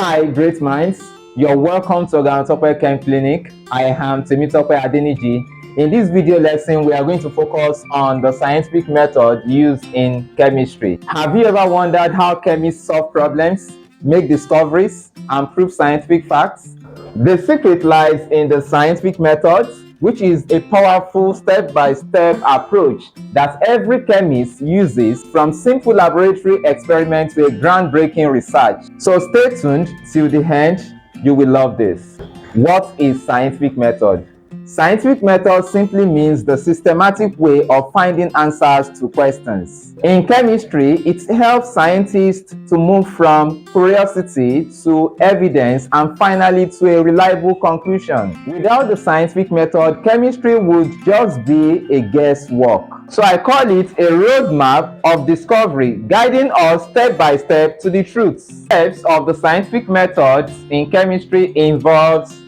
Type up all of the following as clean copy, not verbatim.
Hi, great minds. You're welcome to Organotope Chem Clinic. I am Temitope Adeniji. In this video lesson, we are going to focus on the scientific method used in chemistry. Have you ever wondered how chemists solve problems, make discoveries, and prove scientific facts? The secret lies in the scientific method, which is a powerful step-by-step approach that every chemist uses, from simple laboratory experiments to a groundbreaking research. So stay tuned till the end. You will love this. What is scientific method? Scientific method simply means the systematic way of finding answers to questions. In chemistry, it helps scientists to move from curiosity to evidence and finally to a reliable conclusion. Without the scientific method, chemistry would just be a guesswork. So I call it a roadmap of discovery, guiding us step by step to the truth. Steps of the scientific method in chemistry involves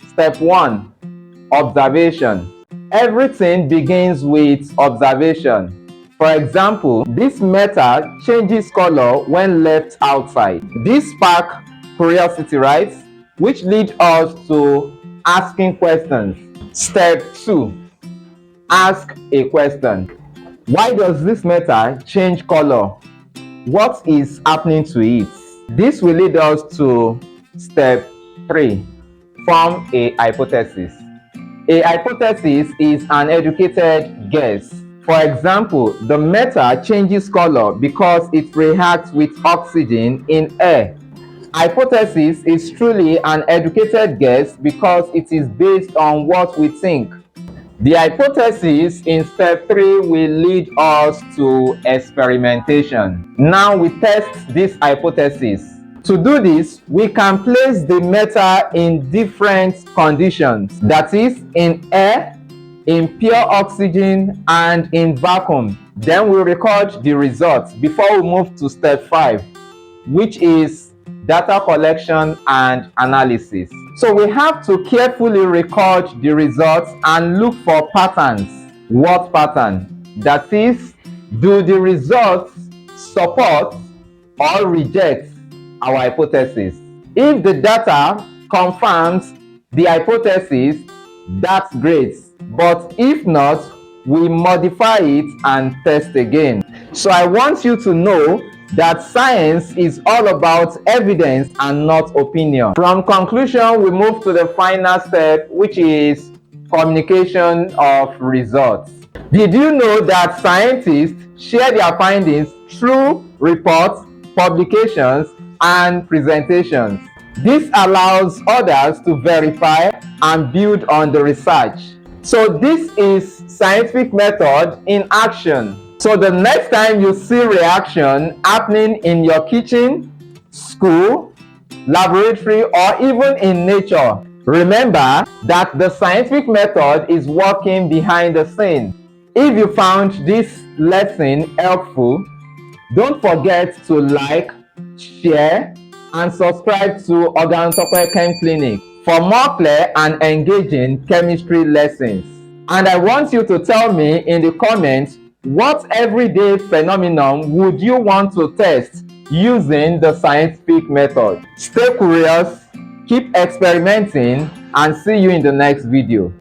step 1. Observation. Everything begins with observation. For example, this metal changes color when left outside. This sparks curiosity, right? Which leads us to asking questions. Step 2. Ask a question. Why does this metal change color? What is happening to it? This will lead us to step 3. Form a hypothesis. A hypothesis is an educated guess. For example, the metal changes color because it reacts with oxygen in air. Hypothesis is truly an educated guess because it is based on what we think. The hypothesis in step 3 will lead us to experimentation. Now we test this hypothesis. To do this, we can place the metal in different conditions, that is, in air, in pure oxygen, and in vacuum. Then we record the results before we move to step 5, which is data collection and analysis. So we have to carefully record the results and look for patterns. What pattern? That is, do the results support or reject our hypothesis? If the data confirms the hypothesis, that's great. But if not, we modify it and test again. So I want you to know that science is all about evidence and not opinion. From conclusion, we move to the final step, which is communication of results. Did you know that scientists share their findings through reports, publications, and presentations? This allows others to verify and build on the research. So this is scientific method in action. So the next time you see reaction happening in your kitchen, school, laboratory, or even in nature, remember that the scientific method is working behind the scene. If you found this lesson helpful, don't forget to like, share, and subscribe to Organotope Chem Clinic for more clear and engaging chemistry lessons. And I want you to tell me in the comments, what everyday phenomenon would you want to test using the scientific method? Stay curious, keep experimenting, and see you in the next video.